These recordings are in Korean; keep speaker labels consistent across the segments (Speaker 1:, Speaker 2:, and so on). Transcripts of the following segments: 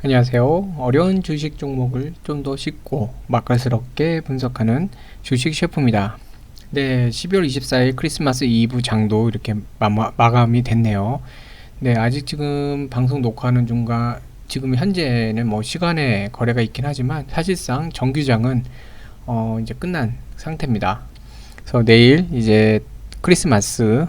Speaker 1: 안녕하세요. 어려운 주식 종목을 좀 더 쉽고 맛깔스럽게 분석하는 주식 셰프입니다. 네, 12월 24일 크리스마스 이브 장도 이렇게 마감이 됐네요. 네, 아직 지금 방송 녹화하는 중과 지금 현재는 뭐 시간에 거래가 있긴 하지만 사실상 정규장은 이제 끝난 상태입니다. 그래서 내일 이제 크리스마스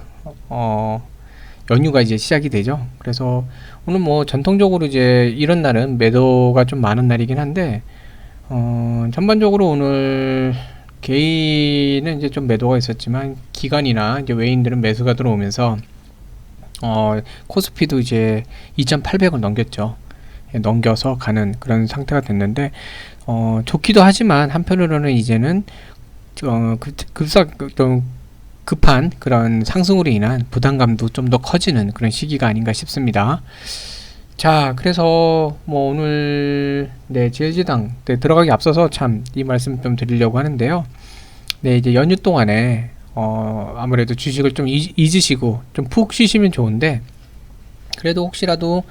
Speaker 1: 연휴가 이제 시작이 되죠. 그래서 오늘 뭐 전통적으로 이제 이런 날은 매도가 좀 많은 날이긴 한데 전반적으로 오늘 개인은 이제 좀 매도가 있었지만 기관이나 이제 외인들은 매수가 들어오면서 코스피도 이제 2,800을 넘겼죠. 예, 넘겨서 가는 그런 상태가 됐는데 좋기도 하지만 한편으로는 이제는 좀 급한 그런 상승으로 인한 부담감도 좀 더 커지는 그런 시기가 아닌가 싶습니다. 자, 그래서 뭐 오늘 네, 제일지당 들어가기 앞서서 참 이 말씀 좀 드리려고 하는데요. 네, 이제 연휴 동안에 아무래도 주식을 좀 잊으시고 좀 푹 쉬시면 좋은데, 그래도 혹시라도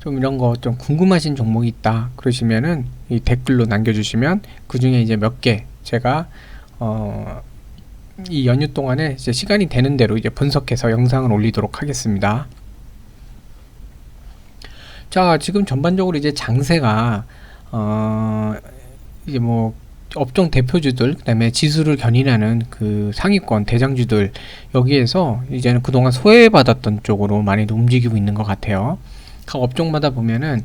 Speaker 1: 좀 이런 거 좀 궁금하신 종목이 있다 그러시면은 이 댓글로 남겨주시면 그 중에 이제 몇 개 제가 이 연휴 동안에 이제 시간이 되는 대로 이제 분석해서 영상을 올리도록 하겠습니다. 자, 지금 전반적으로 이제 장세가 이제 뭐 업종 대표주들, 그다음에 지수를 견인하는 그 상위권 대장주들, 여기에서 이제는 그동안 소외받았던 쪽으로 많이 움직이고 있는 것 같아요. 각 업종마다 보면은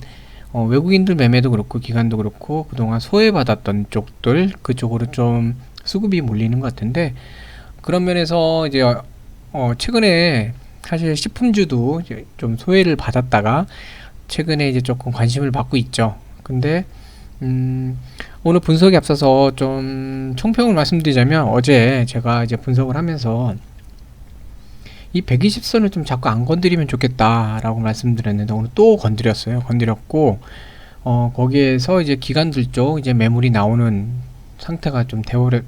Speaker 1: 외국인들 매매도 그렇고 기관도 그렇고 그동안 소외받았던 쪽들, 그쪽으로 좀 수급이 몰리는 것 같은데, 그런 면에서 이제 최근에 사실 식품주도 이제 좀 소외를 받았다가 최근에 이제 조금 관심을 받고 있죠. 근데 오늘 분석에 앞서서 좀 총평을 말씀드리자면, 어제 제가 이제 분석을 하면서 이 120선을 좀 자꾸 안 건드리면 좋겠다라고 말씀드렸는데 오늘 또 건드렸고 거기에서 이제 기관들 쪽 이제 매물이 나오는 상태가 좀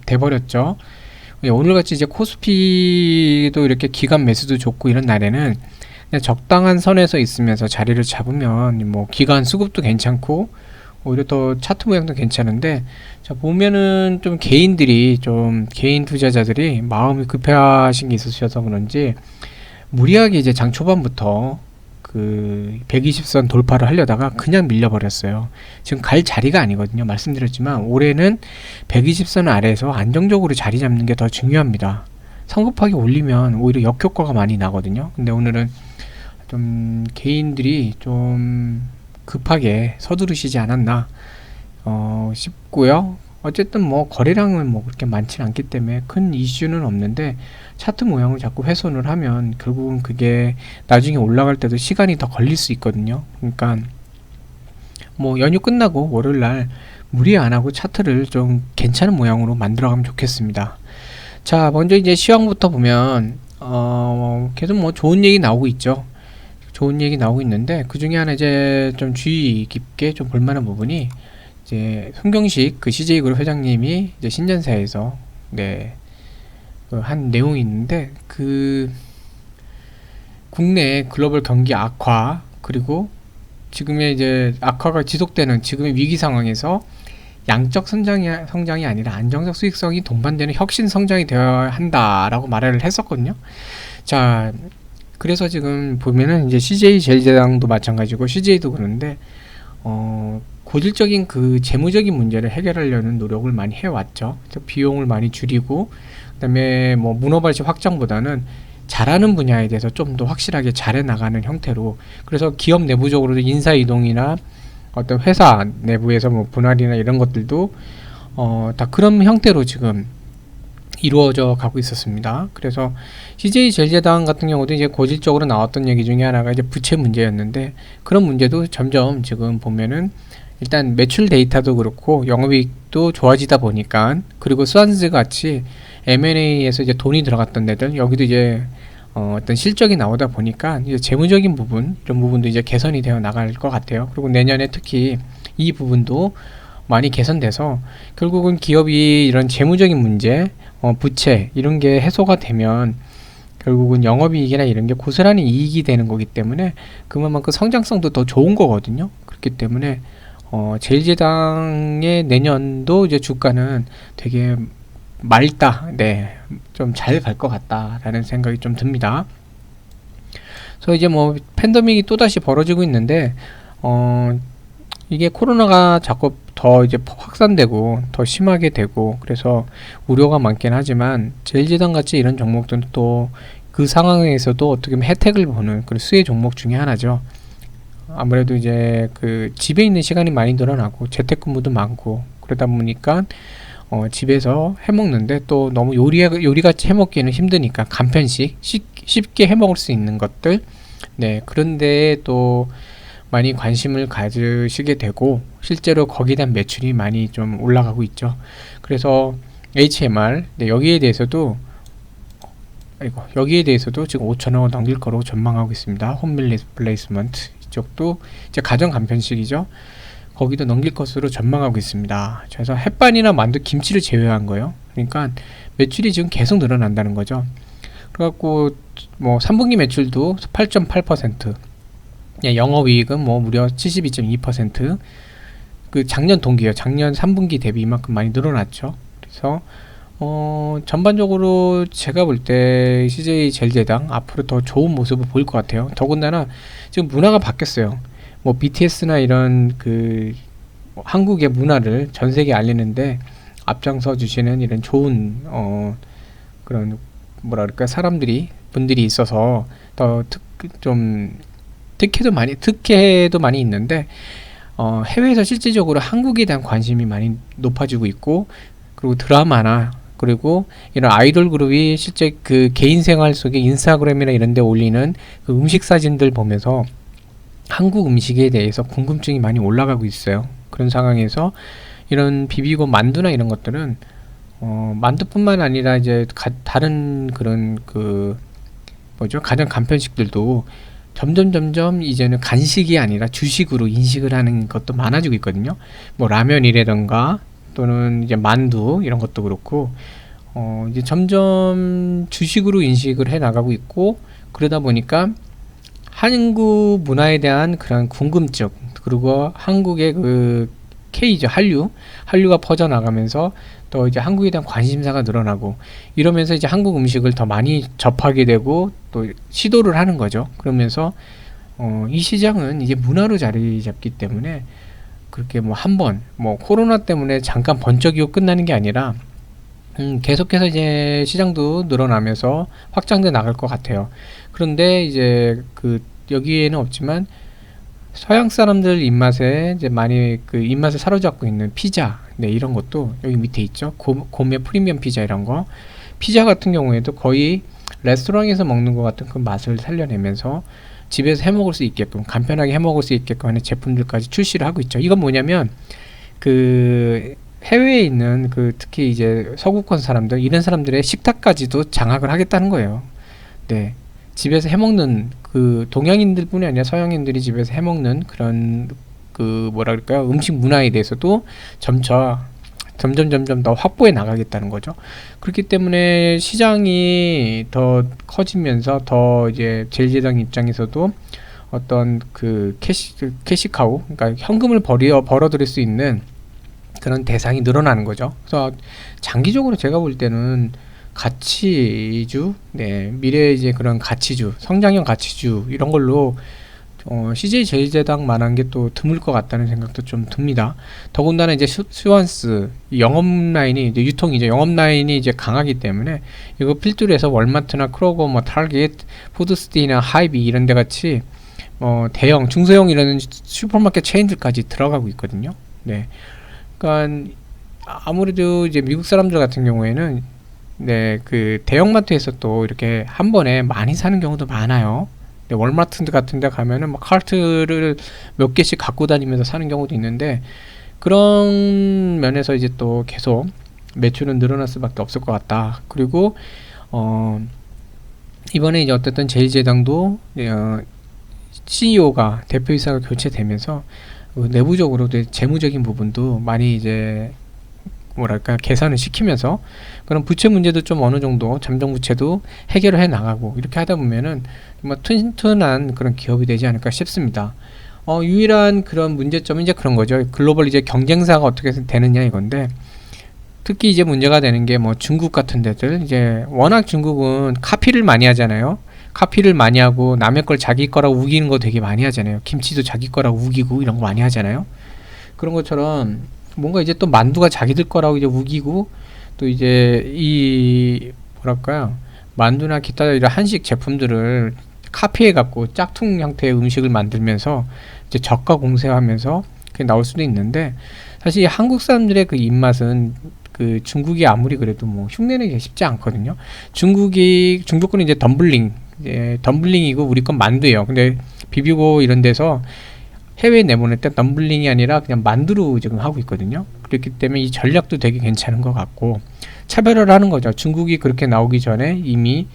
Speaker 1: 돼버렸죠. 오늘같이 이제 코스피도 이렇게 기관 매수도 좋고 이런 날에는 그냥 적당한 선에서 있으면서 자리를 잡으면 뭐 기관 수급도 괜찮고 오히려 더 차트 모양도 괜찮은데, 자 보면은 좀 개인 투자자들이 마음이 급하신 게 있으셔서 그런지 무리하게 이제 장 초반부터 그 120선 돌파를 하려다가 그냥 밀려버렸어요. 지금 갈 자리가 아니거든요. 말씀드렸지만 올해는 120선 아래에서 안정적으로 자리 잡는 게 더 중요합니다. 성급하게 올리면 오히려 역효과가 많이 나거든요. 근데 오늘은 좀 개인들이 좀 급하게 서두르시지 않았나 싶고요. 어쨌든 뭐 거래량은 뭐 그렇게 많지는 않기 때문에 큰 이슈는 없는데, 차트 모양을 자꾸 훼손을 하면 결국은 그게 나중에 올라갈 때도 시간이 더 걸릴 수 있거든요. 그러니까 뭐 연휴 끝나고 월요일날 무리 안 하고 차트를 좀 괜찮은 모양으로 만들어가면 좋겠습니다. 자, 먼저 이제 시황부터 보면 계속 뭐 좋은 얘기 나오고 있죠. 좋은 얘기 나오고 있는데, 그 중에 하나 이제 좀 주의 깊게 좀 볼만한 부분이 이제 손경식 그 CJ그룹 회장님이 이제 신년사에서 한 내용이 있는데, 그 국내 글로벌 경기 악화, 그리고 지금의 이제 악화가 지속되는 지금의 위기 상황에서 양적 성장이 아니라 안정적 수익성이 동반되는 혁신 성장이 되어야 한다라고 말을 했었거든요. 자, 그래서 지금 보면은 이제 CJ 제일제당도 마찬가지고 CJ도 그런데 고질적인 그 재무적인 문제를 해결하려는 노력을 많이 해왔죠. 비용을 많이 줄이고, 그다음에 뭐 문어발식 확장보다는 잘하는 분야에 대해서 좀 더 확실하게 잘해 나가는 형태로, 그래서 기업 내부적으로도 인사 이동이나 어떤 회사 내부에서 뭐 분할이나 이런 것들도 다 그런 형태로 지금 이루어져 가고 있었습니다. 그래서 CJ 제일제당 같은 경우도 이제 고질적으로 나왔던 얘기 중에 하나가 이제 부채 문제였는데, 그런 문제도 점점 지금 보면은 일단 매출 데이터도 그렇고 영업이익도 좋아지다 보니까, 그리고 스완즈 같이 M&A에서 이제 돈이 들어갔던 데들 여기도 이제 어떤 실적이 나오다 보니까 이제 재무적인 부분, 이런 부분도 이제 개선이 되어 나갈 것 같아요. 그리고 내년에 특히 이 부분도 많이 개선돼서 결국은 기업이 이런 재무적인 문제, 부채 이런 게 해소가 되면 결국은 영업이익이나 이런 게 고스란히 이익이 되는 거기 때문에 그만큼 성장성도 더 좋은 거거든요. 있기 때문에 제일제당의 내년도 이제 주가는 되게 맑다, 네, 좀 잘 갈 것 같다라는 생각이 좀 듭니다. 그래서 이제 뭐 팬데믹이 또 다시 벌어지고 있는데 이게 코로나가 자꾸 더 이제 확산되고 더 심하게 되고 그래서 우려가 많긴 하지만 제일제당 같이 이런 종목들은 또 그 상황에서도 어떻게 보면 혜택을 보는 그런 수혜 종목 중에 하나죠. 아무래도 이제 그 집에 있는 시간이 많이 늘어나고 재택근무도 많고 그러다 보니까 집에서 해먹는데 또 너무 요리같이 해먹기는 힘드니까 간편식 쉽게 해먹을 수 있는 것들, 네, 그런데 또 많이 관심을 가지시게 되고 실제로 거기에 대한 매출이 많이 좀 올라가고 있죠. 그래서 HMR, 네, 여기에 대해서도 지금 5,000원 넘길 거로 전망하고 있습니다. 홈 플레이스먼트 이쪽도 이제 가정 간편식이죠. 거기도 넘길 것으로 전망하고 있습니다. 그래서 햇반이나 만두, 김치를 제외한 거예요. 그러니까 매출이 지금 계속 늘어난다는 거죠. 그래갖고 뭐 3분기 매출도 8.8%, 영업이익은 뭐 무려 72.2%, 그 작년 동기요. 작년 3분기 대비 이만큼 많이 늘어났죠. 그래서 전반적으로 제가 볼 때 CJ 제일제당 앞으로 더 좋은 모습을 보일 것 같아요. 더군다나 지금 문화가 바뀌었어요. 뭐 BTS나 이런 그 한국의 문화를 전 세계에 알리는데 앞장서 주시는 이런 좋은 그런 뭐라 그럴까 분들이 있어서 더 특혜도 많이 있는데 해외에서 실질적으로 한국에 대한 관심이 많이 높아지고 있고 그리고 드라마나 그리고 이런 아이돌 그룹이 실제 그 개인 생활 속에 인스타그램이나 이런 데 올리는 그 음식 사진들 보면서 한국 음식에 대해서 궁금증이 많이 올라가고 있어요. 그런 상황에서 이런 비비고 만두나 이런 것들은 만두뿐만 아니라 이제 다른 그런 그 가정 간편식들도 점점 이제는 간식이 아니라 주식으로 인식을 하는 것도 많아지고 있거든요. 뭐 라면이라던가 또는 이제 만두 이런 것도 그렇고 이제 점점 주식으로 인식을 해 나가고 있고 그러다 보니까 한국 문화에 대한 그런 궁금증 그리고 한국의 그 K죠, 한류가 퍼져 나가면서 또 이제 한국에 대한 관심사가 늘어나고 이러면서 이제 한국 음식을 더 많이 접하게 되고 또 시도를 하는 거죠. 그러면서 이 시장은 이제 문화로 자리 잡기 때문에 그렇게 뭐 한번 코로나 때문에 잠깐 번쩍이고 끝나는 게 아니라 계속해서 이제 시장도 늘어나면서 확장돼 나갈 것 같아요. 그런데 이제 그 여기에는 없지만 서양 사람들 입맛에 이제 많이 그 입맛을 사로잡고 있는 피자, 네, 이런 것도 여기 밑에 있죠. 고메 프리미엄 피자 이런 거. 피자 같은 경우에도 거의 레스토랑에서 먹는 것 같은 그 맛을 살려내면서 집에서 해먹을 수 있게끔 간편하게 해먹을 수 있게끔 하는 제품들까지 출시를 하고 있죠. 이건 뭐냐면 그 해외에 있는 그 특히 이제 서구권 사람들 이런 사람들의 식탁까지도 장악을 하겠다는 거예요. 네, 집에서 해먹는 그 동양인들뿐이 아니라 서양인들이 집에서 해먹는 그런 그 뭐라 그럴까요? 음식 문화에 대해서도 점점 더 확보해 나가겠다는 거죠. 그렇기 때문에 시장이 더 커지면서 더 이제 제일제당 입장에서도 어떤 그 캐시카우, 그러니까 현금을 벌어들일 수 있는 그런 대상이 늘어나는 거죠. 그래서 장기적으로 제가 볼 때는 가치주, 네, 미래 이제 그런 가치주, 성장형 가치주 이런 걸로 CJ 제일제당 만한 게 또 드물 것 같다는 생각도 좀 듭니다. 더군다나 이제 스완스 영업 라인이 이제 유통이죠. 영업 라인이 이제 강하기 때문에 이거 필두로 해서 월마트나 크로거, 뭐 타겟, 푸드스테이나 하이비 이런 데 같이 대형, 중소형 이런 슈퍼마켓 체인들까지 들어가고 있거든요. 네. 그러니까 아무래도 이제 미국 사람들 같은 경우에는 네, 그 대형마트에서 또 이렇게 한 번에 많이 사는 경우도 많아요. 월마트 같은 데 가면은 막 카트를 몇 개씩 갖고 다니면서 사는 경우도 있는데 그런 면에서 이제 또 계속 매출은 늘어날 수밖에 없을 것 같다. 그리고 이번에 이제 어쨌든 제일제당도 CEO가 대표이사가 교체되면서 내부적으로 재무적인 부분도 많이 이제 뭐랄까 계산을 시키면서 그런 부채 문제도 좀 어느 정도 잠정 부채도 해결을 해 나가고 이렇게 하다 보면은 정말 튼튼한 그런 기업이 되지 않을까 싶습니다. 유일한 그런 문제점은 이제 그런 거죠. 글로벌 이제 경쟁사가 어떻게 되느냐 이건데, 특히 이제 문제가 되는 게 뭐 중국 같은 데들, 이제 워낙 중국은 카피를 많이 하잖아요. 카피를 많이 하고 남의 걸 자기 거라고 우기는 거 되게 많이 하잖아요. 김치도 자기 거라고 우기고 이런 거 많이 하잖아요. 그런 것처럼 뭔가 이제 또 만두가 자기들 거라고 이제 우기고, 또 이제 이 뭐랄까요, 만두나 기타 이런 한식 제품들을 카피해 갖고 짝퉁 형태의 음식을 만들면서 이제 저가 공세하면서 그게 나올 수도 있는데, 사실 한국 사람들의 그 입맛은 그 중국이 아무리 그래도 뭐 흉내내기 쉽지 않거든요. 중국 거는 이제 덤블링, 이제 덤블링이고 우리 건 만두예요. 근데 비비고 이런 데서 해외에 내보낼 때 덤블링이 아니라 그냥 만두로 지금 하고 있거든요. 그렇기 때문에 이 전략도 되게 괜찮은 것 같고, 차별화를 하는 거죠. 중국이 그렇게 나오기 전에 이미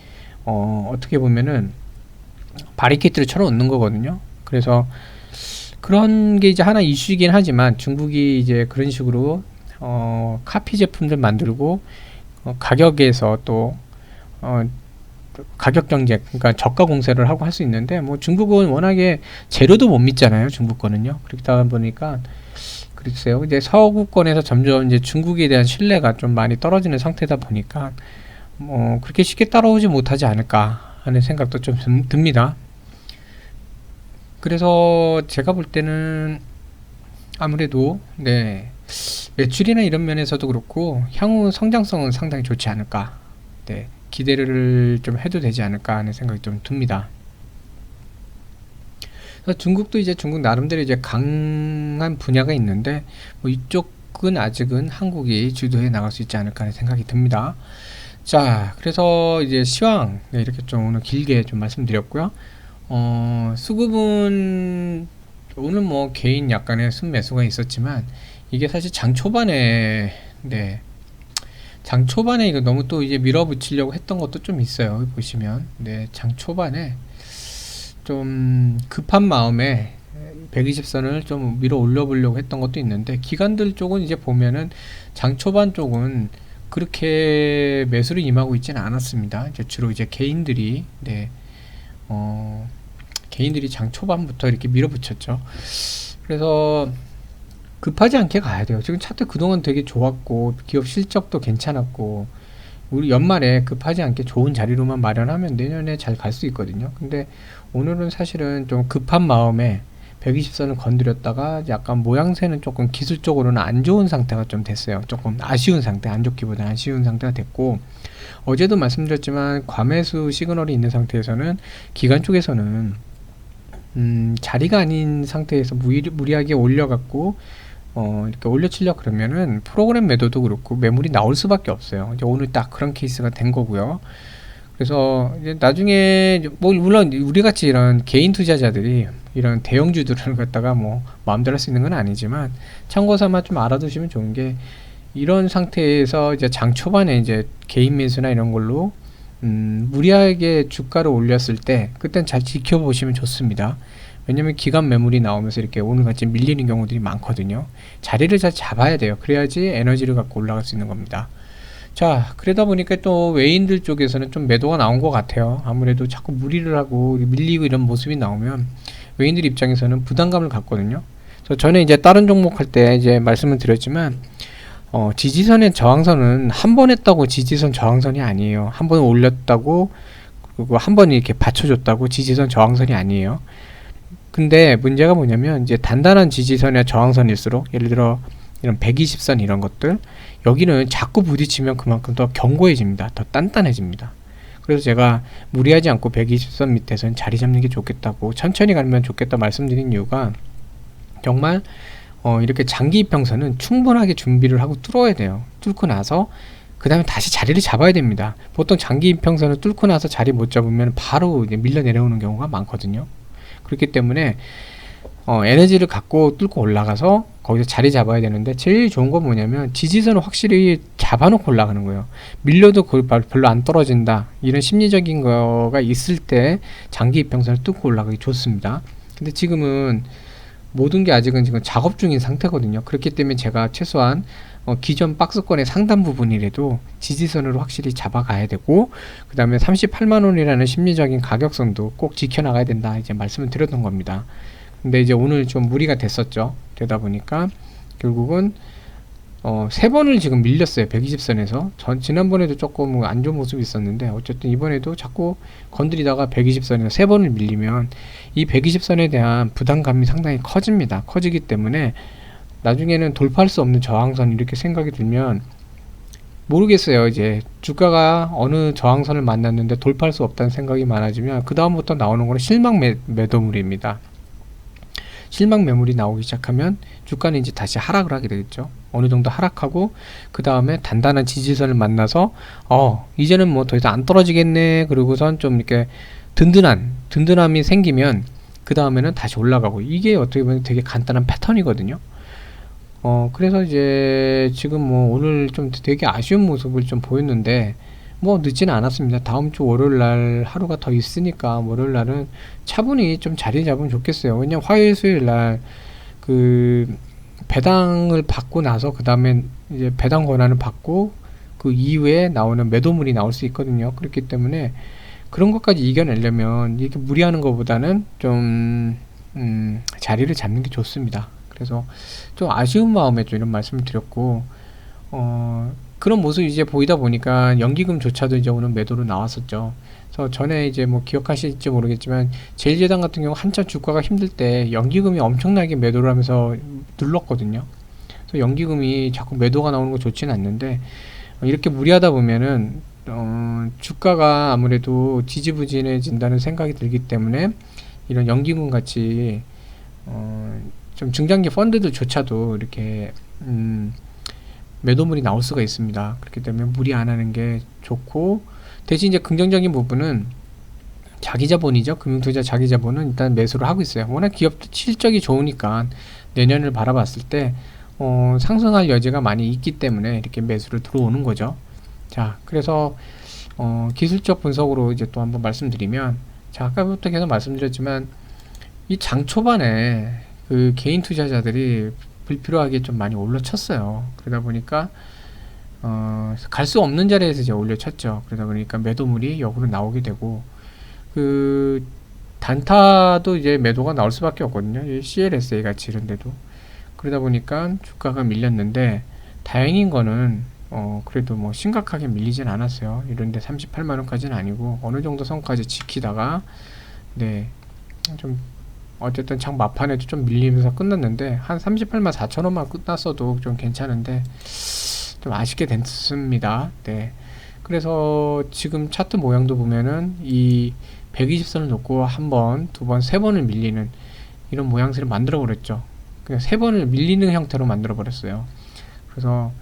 Speaker 1: 어떻게 보면은 바리케이트를 쳐놓는 거거든요. 그래서 그런 게 이제 하나 이슈이긴 하지만, 중국이 이제 그런 식으로 카피 제품들 만들고 가격에서 또 가격 경쟁, 그러니까 저가 공세를 하고 할 수 있는데, 뭐 중국은 워낙에 재료도 못 믿잖아요. 중국 거는요. 그렇다 보니까 글쎄요, 이제 서구권에서 점점 이제 중국에 대한 신뢰가 좀 많이 떨어지는 상태다 보니까 뭐 그렇게 쉽게 따라오지 못하지 않을까 하는 생각도 좀 듭니다. 그래서 제가 볼 때는 아무래도 네, 매출이나 이런 면에서도 그렇고 향후 성장성은 상당히 좋지 않을까, 네, 기대를 좀 해도 되지 않을까 하는 생각이 좀 듭니다. 그래서 중국도 이제 중국 나름대로 이제 강한 분야가 있는데, 뭐 이쪽은 아직은 한국이 주도해 나갈 수 있지 않을까 하는 생각이 듭니다. 자, 그래서 이제 시황, 네, 이렇게 좀 오늘 길게 좀 말씀드렸고요. 수급은 오늘 뭐 개인 약간의 순매수가 있었지만, 이게 사실 장 초반에, 네, 장 초반에 이거 너무 또 이제 밀어붙이려고 했던 것도 좀 있어요. 보시면, 네, 장 초반에 좀 급한 마음에 120선을 좀 밀어 올려 보려고 했던 것도 있는데, 기관들 쪽은 이제 보면은 장 초반 쪽은 그렇게 매수를 임하고 있지는 않았습니다. 이제 주로 이제 개인들이, 네, 개인들이 장 초반부터 이렇게 밀어붙였죠. 그래서 급하지 않게 가야 돼요. 지금 차트 그동안 되게 좋았고 기업 실적도 괜찮았고, 우리 연말에 급하지 않게 좋은 자리로만 마련하면 내년에 잘 갈 수 있거든요. 근데 오늘은 사실은 좀 급한 마음에 120선을 건드렸다가 약간 모양새는 조금 기술적으로는 안 좋은 상태가 좀 됐어요. 조금 아쉬운 상태, 안 좋기보다 아쉬운 상태가 됐고, 어제도 말씀드렸지만 과매수 시그널이 있는 상태에서는 기관 쪽에서는 자리가 아닌 상태에서 무리하게 올려갖고 이렇게 올려치려고 그러면은 프로그램 매도도 그렇고 매물이 나올 수밖에 없어요. 이제 오늘 딱 그런 케이스가 된 거고요. 그래서 이제 나중에 뭐 물론 우리 같이 이런 개인 투자자들이 이런 대형주들을 갖다가 뭐 마음대로 할 수 있는 건 아니지만, 참고 삼아 좀 알아두시면 좋은 게, 이런 상태에서 이제 장 초반에 이제 개인 매수나 이런 걸로 무리하게 주가를 올렸을 때 그땐 잘 지켜보시면 좋습니다. 왜냐면 기관 매물이 나오면서 이렇게 오늘같이 밀리는 경우들이 많거든요. 자리를 잘 잡아야 돼요. 그래야지 에너지를 갖고 올라갈 수 있는 겁니다. 자, 그러다 보니까 또 외인들 쪽에서는 좀 매도가 나온 것 같아요. 아무래도 자꾸 무리를 하고 밀리고 이런 모습이 나오면 외인들 입장에서는 부담감을 갖거든요. 그래서 저는 이제 다른 종목 할 때 이제 말씀을 드렸지만, 지지선의 저항선은 한 번 했다고 지지선 저항선이 아니에요. 한 번 올렸다고, 그리고 한 번 이렇게 받쳐줬다고 지지선 저항선이 아니에요. 근데 문제가 뭐냐면, 이제 단단한 지지선이나 저항선일수록, 예를 들어 이런 120선 이런 것들, 여기는 자꾸 부딪히면 그만큼 더 견고해집니다. 더 단단해집니다. 그래서 제가 무리하지 않고 120선 밑에서는 자리 잡는 게 좋겠다고, 천천히 가면 좋겠다 말씀드린 이유가, 정말 이렇게 장기 이평선은 충분하게 준비를 하고 뚫어야 돼요. 뚫고 나서 그 다음에 다시 자리를 잡아야 됩니다. 보통 장기 이평선을 뚫고 나서 자리 못 잡으면 바로 이제 밀려 내려오는 경우가 많거든요. 그렇기 때문에 에너지를 갖고 뚫고 올라가서 거기서 자리 잡아야 되는데, 제일 좋은 건 뭐냐면 지지선을 확실히 잡아놓고 올라가는 거예요. 밀려도 별로 안 떨어진다, 이런 심리적인 거가 있을 때 장기 이평선을 뚫고 올라가기 좋습니다. 근데 지금은 모든 게 아직은 지금 작업 중인 상태거든요. 그렇기 때문에 제가 최소한 기존 박스권의 상단 부분이라도 지지선으로 확실히 잡아가야 되고, 그 다음에 38만원이라는 심리적인 가격선도 꼭 지켜나가야 된다, 이제 말씀을 드렸던 겁니다. 근데 이제 오늘 좀 무리가 됐었죠. 되다 보니까 결국은 3번을 지금 밀렸어요. 120선에서. 지난번에도 조금 안 좋은 모습이 있었는데 어쨌든 이번에도 자꾸 건드리다가 120선에서 3번을 밀리면 이 120선에 대한 부담감이 상당히 커집니다. 커지기 때문에 나중에는 돌파할 수 없는 저항선 이렇게 생각이 들면 모르겠어요. 이제 주가가 어느 저항선을 만났는데 돌파할 수 없다는 생각이 많아지면 그 다음부터 나오는 거는 실망 매도물입니다. 실망 매물이 나오기 시작하면 주가는 이제 다시 하락을 하게 되겠죠. 어느 정도 하락하고 그 다음에 단단한 지지선을 만나서 이제는 뭐 더 이상 안 떨어지겠네. 그러고선 좀 이렇게 든든함이 생기면 그 다음에는 다시 올라가고, 이게 어떻게 보면 되게 간단한 패턴이거든요. 그래서 이제 지금 뭐 오늘 좀 되게 아쉬운 모습을 좀 보였는데 뭐 늦지는 않았습니다. 다음 주 월요일 날 하루가 더 있으니까 월요일 날은 차분히 좀 자리 잡으면 좋겠어요. 왜냐면 화요일 수요일 날 그 배당을 받고 나서 그 다음에 이제 배당 권한을 받고 그 이후에 나오는 매도물이 나올 수 있거든요. 그렇기 때문에 그런 것까지 이겨내려면 이렇게 무리하는 것보다는 좀 자리를 잡는 게 좋습니다. 그래서 좀 아쉬운 마음에 좀 이런 말씀을 드렸고, 그런 모습이 이제 보이다 보니까 연기금조차도 이제 오늘 매도로 나왔었죠. 그래서 전에 이제 뭐 기억하실지 모르겠지만 제일제당 같은 경우 한참 주가가 힘들 때 연기금이 엄청나게 매도를 하면서 눌렀거든요. 그래서 연기금이 자꾸 매도가 나오는 거 좋지는 않는데 이렇게 무리하다 보면은 주가가 아무래도 지지부진해진다는 생각이 들기 때문에 이런 연기금 같이 좀 중장기 펀드들조차도 이렇게 매도물이 나올 수가 있습니다. 그렇기 때문에 무리 안 하는 게 좋고, 대신 이제 긍정적인 부분은 자기자본이죠. 금융투자 자기자본은 일단 매수를 하고 있어요. 워낙 기업도 실적이 좋으니까 내년을 바라봤을 때 상승할 여지가 많이 있기 때문에 이렇게 매수를 들어오는 거죠. 자, 그래서 기술적 분석으로 이제 또 한번 말씀드리면, 자, 아까부터 계속 말씀드렸지만 이 장 초반에 그 개인 투자자들이 불필요하게 좀 많이 올려쳤어요. 그러다 보니까 갈 수 없는 자리에서 이제 올려쳤죠. 그러다 보니까 매도물이 역으로 나오게 되고, 그 단타도 이제 매도가 나올 수밖에 없거든요. CLSA 같이 이런 데도. 그러다 보니까 주가가 밀렸는데 다행인 거는 그래도 뭐 심각하게 밀리진 않았어요. 이런데 38만원까지는 아니고 어느 정도 선까지 지키다가 좀 어쨌든 장 막판에도 좀 밀리면서 끝났는데 한 38만 4천원만 끝났어도 좀 괜찮은데 좀 아쉽게 됐습니다. 네. 그래서 지금 차트 모양도 보면은 이 120선을 놓고 한 번, 두 번, 세 번을 밀리는 이런 모양새를 만들어 버렸죠. 그냥 세 번을 밀리는 형태로 만들어 버렸어요. 그래서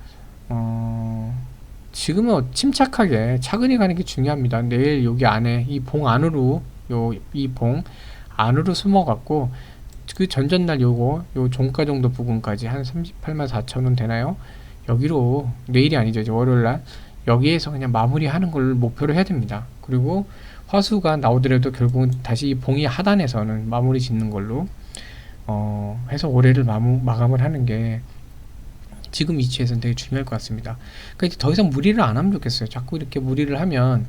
Speaker 1: 지금은 침착하게 차근히 가는 게 중요합니다. 내일 여기 안에 이 봉 안으로 이 봉 안으로 숨어갖고 그 전전날 요 종가 정도 부분까지 한 38만 4천원 되나요? 여기로 내일이 아니죠. 이제 월요일날 여기에서 그냥 마무리하는 걸 목표로 해야 됩니다. 그리고 화수가 나오더라도 결국은 다시 이 봉이 하단에서는 마무리 짓는 걸로 해서 올해를 마감을 하는 게 지금 위치에서는 되게 중요할 것 같습니다. 그러니까 더 이상 무리를 안 하면 좋겠어요. 자꾸 이렇게 무리를 하면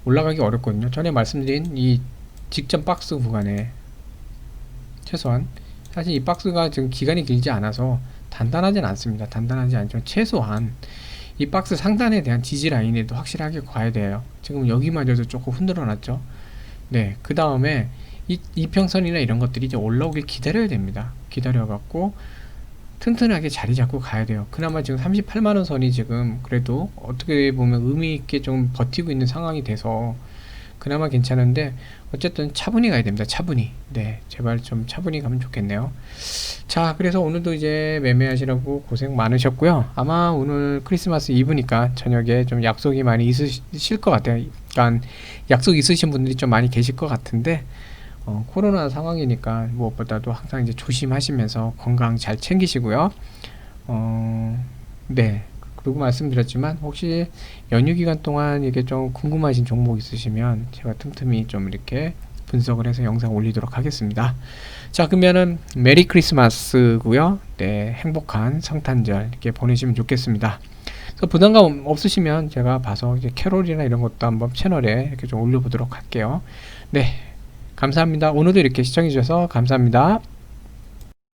Speaker 1: 올라가기 어렵거든요. 전에 말씀드린 이 직전 박스 구간에 최소한 사실 이 박스가 지금 기간이 길지 않아서 단단하진 않습니다. 단단하지 않지만 최소한 이 박스 상단에 대한 지지 라인에도 확실하게 가야 돼요. 지금 여기마저도 조금 흔들어 놨죠. 네, 그 다음에 이 이평선이나 이런 것들이 이제 올라오길 기다려야 됩니다. 기다려 갖고 튼튼하게 자리 잡고 가야 돼요. 그나마 지금 38만원 선이 지금 그래도 어떻게 보면 의미 있게 좀 버티고 있는 상황이 돼서 그나마 괜찮은데 어쨌든 차분히 가야 됩니다. 차분히. 네, 제발 좀 차분히 가면 좋겠네요. 자, 그래서 오늘도 이제 매매하시라고 고생 많으셨고요. 아마 오늘 크리스마스 이브니까 저녁에 좀 약속이 많이 있으실 것 같아요. 그러니까 약속 있으신 분들이 좀 많이 계실 것 같은데 코로나 상황이니까 무엇보다도 항상 이제 조심하시면서 건강 잘 챙기시고요. 네. 그리고 말씀드렸지만 혹시 연휴 기간 동안 이게 좀 궁금하신 종목 있으시면 제가 틈틈이 좀 이렇게 분석을 해서 영상 올리도록 하겠습니다. 자, 그러면은 메리 크리스마스고요. 네, 행복한 성탄절 이렇게 보내시면 좋겠습니다. 그래서 부담감 없으시면 제가 봐서 이제 캐롤이나 이런 것도 한번 채널에 이렇게 좀 올려보도록 할게요. 네, 감사합니다. 오늘도 이렇게 시청해 주셔서 감사합니다.